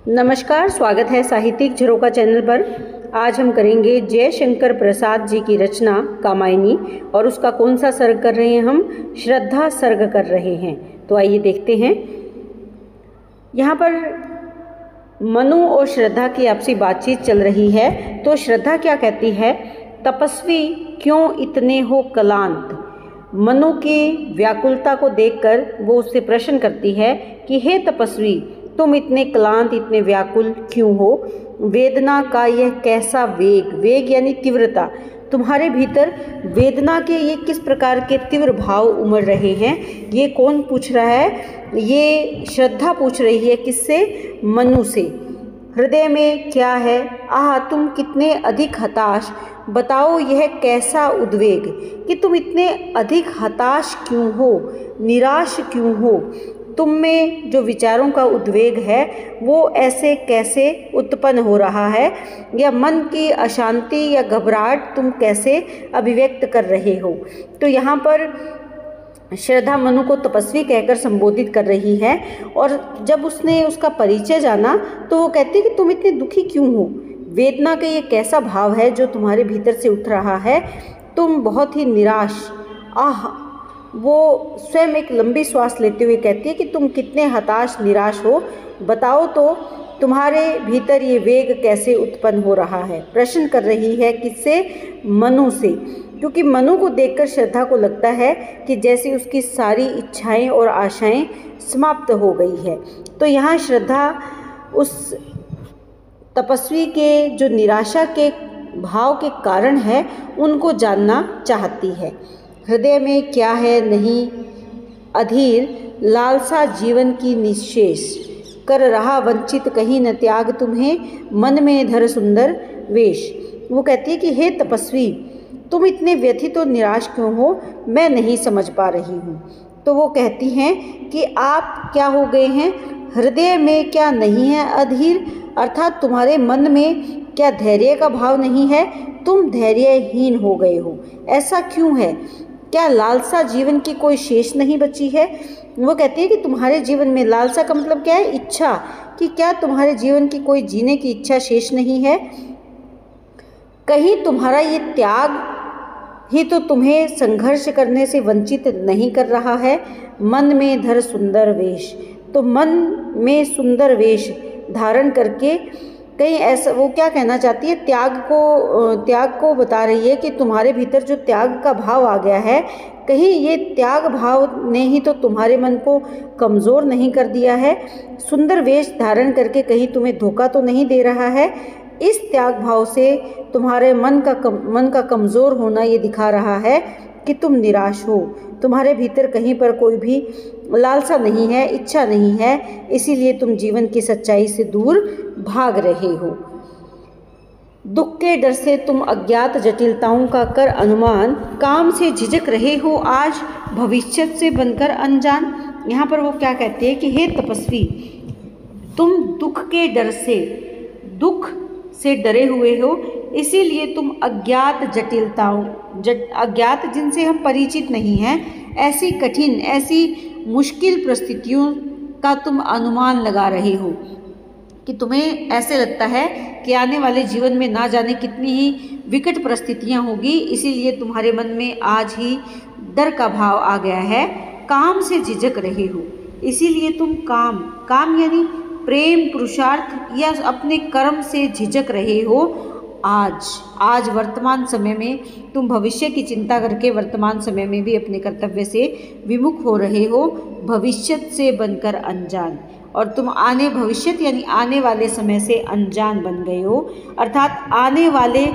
नमस्कार, स्वागत है साहित्यिक झरोखा चैनल पर। आज हम करेंगे जयशंकर प्रसाद जी की रचना कामायनी और उसका कौन सा सर्ग कर रहे हैं हम? श्रद्धा सर्ग कर रहे हैं। तो आइए देखते हैं। यहाँ पर मनु और श्रद्धा की आपसी बातचीत चल रही है। तो श्रद्धा क्या कहती है? तपस्वी क्यों इतने हो क्लांत। मनु की व्याकुलता को देखकर वो उससे प्रश्न करती है कि हे तपस्वी, तुम इतने क्लांत, इतने व्याकुल क्यों हो? वेदना का यह कैसा वेग, वेग यानी तीव्रता, तुम्हारे भीतर वेदना के ये किस प्रकार के तीव्र भाव उमड़ रहे हैं? ये कौन पूछ रहा है? ये श्रद्धा पूछ रही है। किससे? मनु से। हृदय में क्या है? आह, तुम कितने अधिक हताश। बताओ यह कैसा उद्वेग कि तुम इतने अधिक हताश क्यों हो, निराश क्यों हो? तुम में जो विचारों का उद्वेग है वो ऐसे कैसे उत्पन्न हो रहा है, या मन की अशांति या घबराहट तुम कैसे अभिव्यक्त कर रहे हो? तो यहाँ पर श्रद्धा मनु को तपस्वी कहकर संबोधित कर रही है। और जब उसने उसका परिचय जाना तो वो कहती है कि तुम इतने दुखी क्यों हो? वेदना का ये कैसा भाव है जो तुम्हारे भीतर से उठ रहा है? तुम बहुत ही निराश। आह, वो स्वयं एक लंबी श्वास लेते हुए कहती है कि तुम कितने हताश, निराश हो। बताओ तो तुम्हारे भीतर ये वेग कैसे उत्पन्न हो रहा है? प्रश्न कर रही है। किससे? मनु से। क्योंकि मनु को देखकर श्रद्धा को लगता है कि जैसे उसकी सारी इच्छाएं और आशाएं समाप्त हो गई है। तो यहाँ श्रद्धा उस तपस्वी के जो निराशा के भाव के कारण है उनको जानना चाहती है। हृदय में क्या है? नहीं अधीर लालसा जीवन की निशेष, कर रहा वंचित कहीं न त्याग तुम्हें, मन में धर सुंदर वेश। वो कहती है कि हे तपस्वी, तुम इतने व्यथित और निराश क्यों हो? मैं नहीं समझ पा रही हूँ। तो वो कहती हैं कि आप क्या हो गए हैं? हृदय में क्या नहीं है अधीर, अर्थात तुम्हारे मन में क्या धैर्य का भाव नहीं है? तुम धैर्यहीन हो गए हो। ऐसा क्यों है? क्या लालसा जीवन की कोई शेष नहीं बची है? वो कहती है कि तुम्हारे जीवन में, लालसा का मतलब क्या है? इच्छा। कि क्या तुम्हारे जीवन की कोई जीने की इच्छा शेष नहीं है? कहीं तुम्हारा ये त्याग ही तो तुम्हें संघर्ष करने से वंचित नहीं कर रहा है? मन में धर सुंदर वेश। तो मन में सुंदर वेश धारण करके कहीं ऐसा, वो क्या कहना चाहती है? त्याग को बता रही है कि तुम्हारे भीतर जो त्याग का भाव आ गया है, कहीं ये त्याग भाव ने ही तो तुम्हारे मन को कमज़ोर नहीं कर दिया है? सुंदर वेश धारण करके कहीं तुम्हें धोखा तो नहीं दे रहा है? इस त्याग भाव से तुम्हारे मन का कमज़ोर होना ये दिखा रहा है कि तुम निराश हो। तुम्हारे भीतर कहीं पर कोई भी लालसा नहीं है, इच्छा नहीं है, इसीलिए तुम जीवन की सच्चाई से दूर भाग रहे हो। दुख के डर से तुम अज्ञात जटिलताओं का कर अनुमान, काम से झिझक रहे हो आज भविष्य से बनकर अनजान। यहाँ पर वो क्या कहते हैं कि हे तपस्वी, तुम दुख के डर से, दुख से डरे हुए हो, इसीलिए तुम अज्ञात जटिलताओं, अज्ञात जिनसे हम परिचित नहीं हैं, ऐसी कठिन, ऐसी मुश्किल परिस्थितियों का तुम अनुमान लगा रहे हो कि तुम्हें ऐसे लगता है कि आने वाले जीवन में ना जाने कितनी ही विकट परिस्थितियां होगी, इसीलिए तुम्हारे मन में आज ही डर का भाव आ गया है। काम से झिझक रहे हो, इसीलिए तुम काम यानी प्रेम, पुरुषार्थ या अपने कर्म से झिझक रहे हो। आज वर्तमान समय में तुम भविष्य की चिंता करके वर्तमान समय में भी अपने कर्तव्य से विमुख हो रहे हो, भविष्य से बनकर अनजान। और तुम भविष्य यानी आने वाले समय से अनजान बन गए हो, अर्थात आने वाले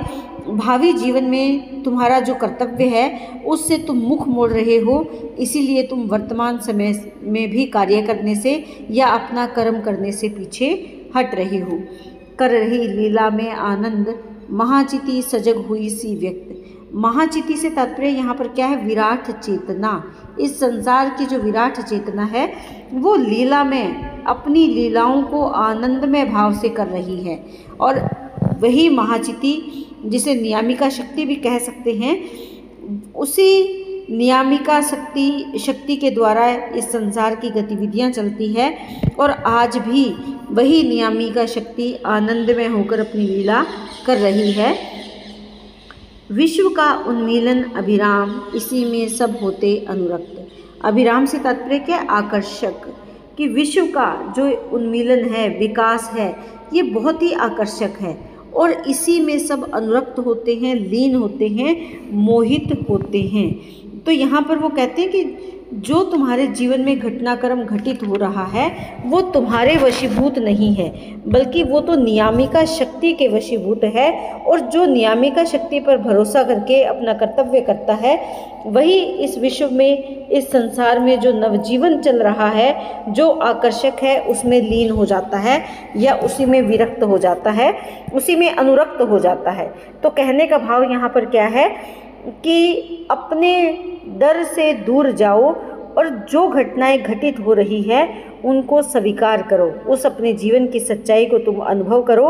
भावी जीवन में तुम्हारा जो कर्तव्य है उससे तुम मुख मोड़ रहे हो, इसीलिए तुम वर्तमान समय में भी कार्य करने से या अपना कर्म करने से पीछे हट रहे हो। कर रही लीला में आनंद, महाचिति सजग हुई सी व्यक्त। महाचिति से तात्पर्य यहाँ पर क्या है? विराट चेतना। इस संसार की जो विराट चेतना है वो लीला में अपनी लीलाओं को आनंदमय भाव से कर रही है। और वही महाचिति, जिसे नियामिका शक्ति भी कह सकते हैं, उसी नियामिका शक्ति के द्वारा इस संसार की गतिविधियां चलती है। और आज भी वही नियामिका शक्ति आनंद में होकर अपनी लीला कर रही है। विश्व का उन्मीलन अभिराम, इसी में सब होते अनुरक्त। अभिराम से तात्पर्य क्या? आकर्षक। कि विश्व का जो उन्मीलन है, विकास है, ये बहुत ही आकर्षक है और इसी में सब अनुरक्त होते हैं, लीन होते हैं, मोहित होते हैं। तो यहाँ पर वो कहते हैं कि जो तुम्हारे जीवन में घटनाक्रम घटित हो रहा है वो तुम्हारे वशीभूत नहीं है, बल्कि वो तो नियामिका शक्ति के वशीभूत है। और जो नियामिका शक्ति पर भरोसा करके अपना कर्तव्य करता है वही इस विश्व में, इस संसार में जो नवजीवन चल रहा है, जो आकर्षक है, उसमें लीन हो जाता है या उसी में विरक्त हो जाता है, उसी में अनुरक्त हो जाता है। तो कहने का भाव यहाँ पर क्या है कि अपने डर से दूर जाओ और जो घटनाएं घटित हो रही है उनको स्वीकार करो, उस अपने जीवन की सच्चाई को तुम अनुभव करो।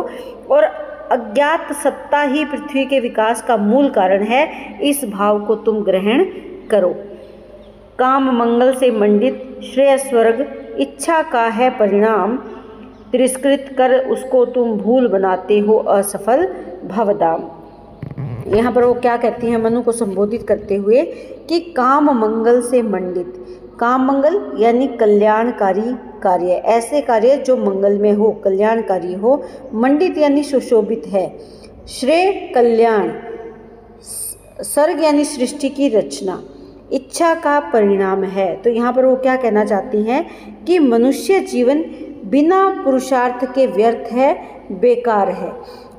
और अज्ञात सत्ता ही पृथ्वी के विकास का मूल कारण है, इस भाव को तुम ग्रहण करो। काम मंगल से मंडित श्रेय स्वर्ग, इच्छा का है परिणाम, तिरस्कृत कर उसको तुम भूल बनाते हो असफल भवदाम। यहाँ पर वो क्या कहती हैं मनु को संबोधित करते हुए कि काम मंगल से मंडित। काम मंगल यानी कल्याणकारी कार्य, ऐसे कार्य जो मंगल में हो, कल्याणकारी हो। मंडित यानी सुशोभित है। श्रेय कल्याण, सर्ग यानी सृष्टि की रचना, इच्छा का परिणाम है। तो यहाँ पर वो क्या कहना चाहती हैं कि मनुष्य जीवन बिना पुरुषार्थ के व्यर्थ है, बेकार है।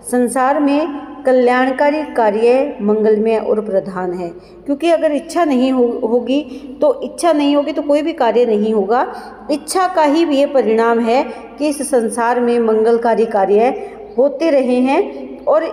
संसार में कल्याणकारी कार्य मंगलमय और प्रधान है, क्योंकि अगर इच्छा नहीं होगी तो कोई भी कार्य नहीं होगा। इच्छा का ही ये परिणाम है कि इस संसार में मंगलकारी कार्य होते रहे हैं और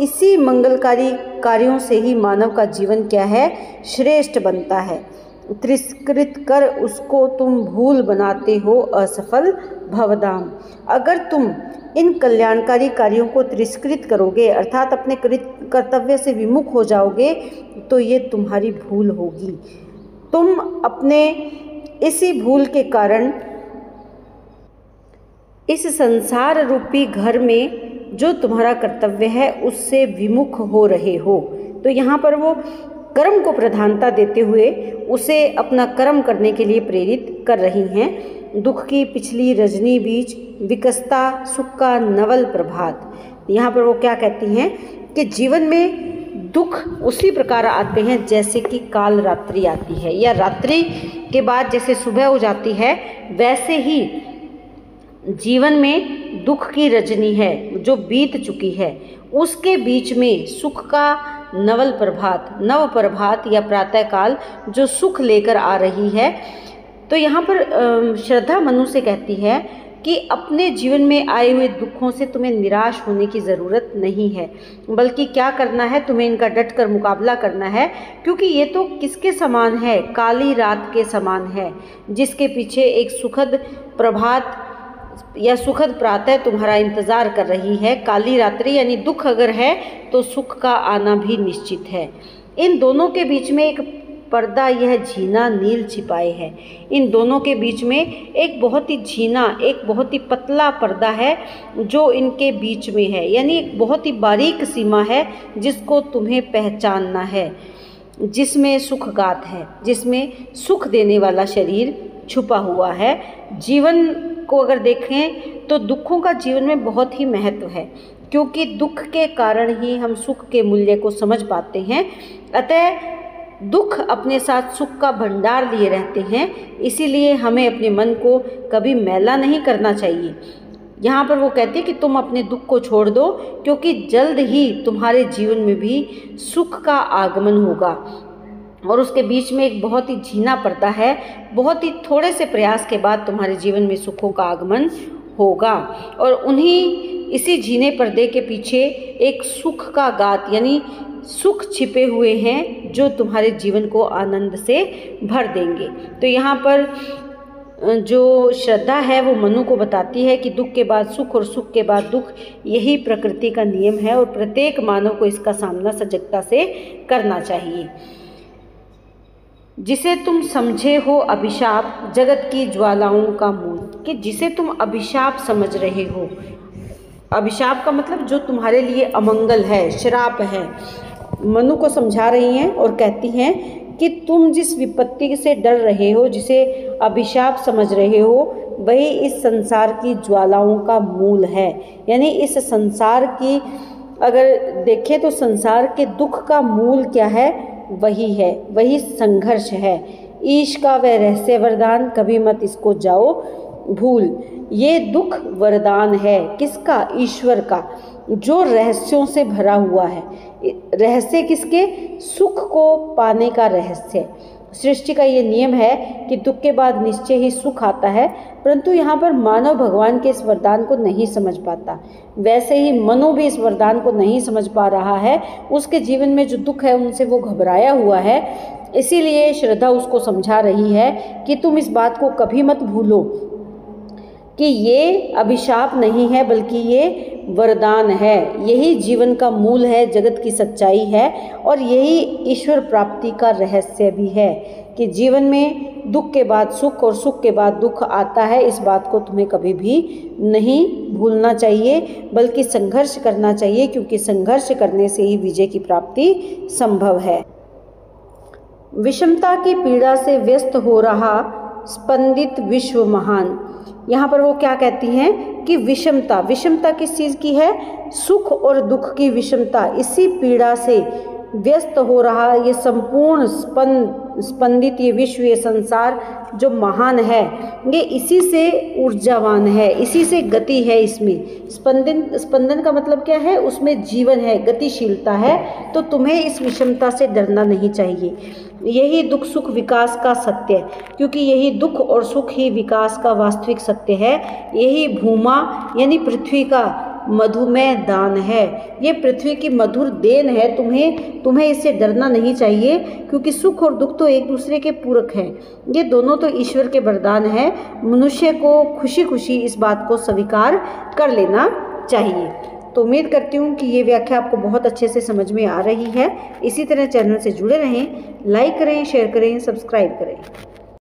इसी मंगलकारी कार्यों से ही मानव का जीवन क्या है, श्रेष्ठ बनता है। तिरस्कृत कर उसको तुम भूल बनाते हो असफल भवदाम। अगर तुम इन कल्याणकारी कार्यों को तिरस्कृत करोगे, अर्थात अपने कर्तव्य से विमुख हो जाओगे, तो ये तुम्हारी भूल होगी। तुम अपने इसी भूल के कारण इस संसार रूपी घर में जो तुम्हारा कर्तव्य है उससे विमुख हो रहे हो। तो यहाँ पर वो कर्म को प्रधानता देते हुए उसे अपना कर्म करने के लिए प्रेरित कर रही हैं। दुख की पिछली रजनी बीच विकसता सुख का नवल प्रभात। यहाँ पर वो क्या कहती हैं कि जीवन में दुख उसी प्रकार आते हैं जैसे कि काल रात्रि आती है, या रात्रि के बाद जैसे सुबह हो जाती है, वैसे ही जीवन में दुख की रजनी है जो बीत चुकी है, उसके बीच में सुख का नवल प्रभात, नव प्रभात या प्रातःकाल जो सुख लेकर आ रही है। तो यहाँ पर श्रद्धा मनु से कहती है कि अपने जीवन में आए हुए दुखों से तुम्हें निराश होने की ज़रूरत नहीं है, बल्कि क्या करना है, तुम्हें इनका डट कर मुकाबला करना है, क्योंकि ये तो किसके समान है, काली रात के समान है, जिसके पीछे एक सुखद प्रभात या सुखद प्रातः तुम्हारा इंतज़ार कर रही है। काली रात्रि यानी दुख अगर है तो सुख का आना भी निश्चित है। इन दोनों के बीच में एक पर्दा यह झीना नील छिपाए है। इन दोनों के बीच में एक बहुत ही झीना, एक बहुत ही पतला पर्दा है जो इनके बीच में है, यानी एक बहुत ही बारीक सीमा है जिसको तुम्हें पहचानना है, जिसमें सुखगात है, जिसमें सुख देने वाला शरीर छुपा हुआ है। जीवन को अगर देखें तो दुखों का जीवन में बहुत ही महत्व है, क्योंकि दुख के कारण ही हम सुख के मूल्य को समझ पाते हैं। अतः दुख अपने साथ सुख का भंडार लिए रहते हैं, इसीलिए हमें अपने मन को कभी मैला नहीं करना चाहिए। यहाँ पर वो कहते हैं कि तुम अपने दुख को छोड़ दो, क्योंकि जल्द ही तुम्हारे जीवन में भी सुख का आगमन होगा और उसके बीच में एक बहुत ही झीना पर्दा है। बहुत ही थोड़े से प्रयास के बाद तुम्हारे जीवन में सुखों का आगमन होगा और इसी झीने पर्दे के पीछे एक सुख का गात यानी सुख छिपे हुए हैं जो तुम्हारे जीवन को आनंद से भर देंगे। तो यहाँ पर जो श्रद्धा है वो मनु को बताती है कि दुख के बाद सुख और सुख के बाद दुख, यही प्रकृति का नियम है और प्रत्येक मानव को इसका सामना सजगता से करना चाहिए। जिसे तुम समझे हो अभिशाप जगत की ज्वालाओं का मूल, कि जिसे तुम अभिशाप समझ रहे हो। अभिशाप का मतलब जो तुम्हारे लिए अमंगल है, श्राप है। मनु को समझा रही हैं और कहती हैं कि तुम जिस विपत्ति से डर रहे हो, जिसे अभिशाप समझ रहे हो, वही इस संसार की ज्वालाओं का मूल है। यानी इस संसार की अगर देखें तो संसार के दुख का मूल क्या है? वही है, वही संघर्ष है। ईश का वह रहस्य वरदान, कभी मत इसको जाओ भूल। ये दुख वरदान है किसका? ईश्वर का, जो रहस्यों से भरा हुआ है। रहस्य किसके? सुख को पाने का रहस्य। सृष्टि का ये नियम है कि दुख के बाद निश्चय ही सुख आता है, परंतु यहाँ पर मानव भगवान के इस वरदान को नहीं समझ पाता। वैसे ही मनु भी इस वरदान को नहीं समझ पा रहा है। उसके जीवन में जो दुख है उनसे वो घबराया हुआ है। इसीलिए श्रद्धा उसको समझा रही है कि तुम इस बात को कभी मत भूलो कि ये अभिशाप नहीं है, बल्कि ये वरदान है। यही जीवन का मूल है, जगत की सच्चाई है, और यही ईश्वर प्राप्ति का रहस्य भी है कि जीवन में दुख के बाद सुख और सुख के बाद दुख आता है। इस बात को तुम्हें कभी भी नहीं भूलना चाहिए, बल्कि संघर्ष करना चाहिए, क्योंकि संघर्ष करने से ही विजय की प्राप्ति संभव है। विषमता की पीड़ा से व्यस्त हो रहा स्पंदित विश्व महान। यहाँ पर वो क्या कहती हैं कि विषमता, विषमता किस चीज़ की है? सुख और दुख की विषमता। इसी पीड़ा से व्यस्त हो रहा ये संपूर्ण स्पंदित ये विश्व, ये संसार जो महान है, ये इसी से ऊर्जावान है, इसी से गति है। इसमें स्पंदन का मतलब क्या है? उसमें जीवन है, गतिशीलता है। तो तुम्हें इस विषमता से डरना नहीं चाहिए। यही दुख सुख विकास का सत्य, क्योंकि यही दुख और सुख ही विकास का वास्तविक सत्य है। यही भूमा यानी पृथ्वी का मधुमेह दान है, ये पृथ्वी की मधुर देन है। तुम्हें इससे डरना नहीं चाहिए, क्योंकि सुख और दुख तो एक दूसरे के पूरक हैं। ये दोनों तो ईश्वर के वरदान है। मनुष्य को खुशी खुशी इस बात को स्वीकार कर लेना चाहिए। तो उम्मीद करती हूँ कि ये व्याख्या आपको बहुत अच्छे से समझ में आ रही है। इसी तरह चैनल से जुड़े रहें, लाइक करें, शेयर करें, सब्सक्राइब करें।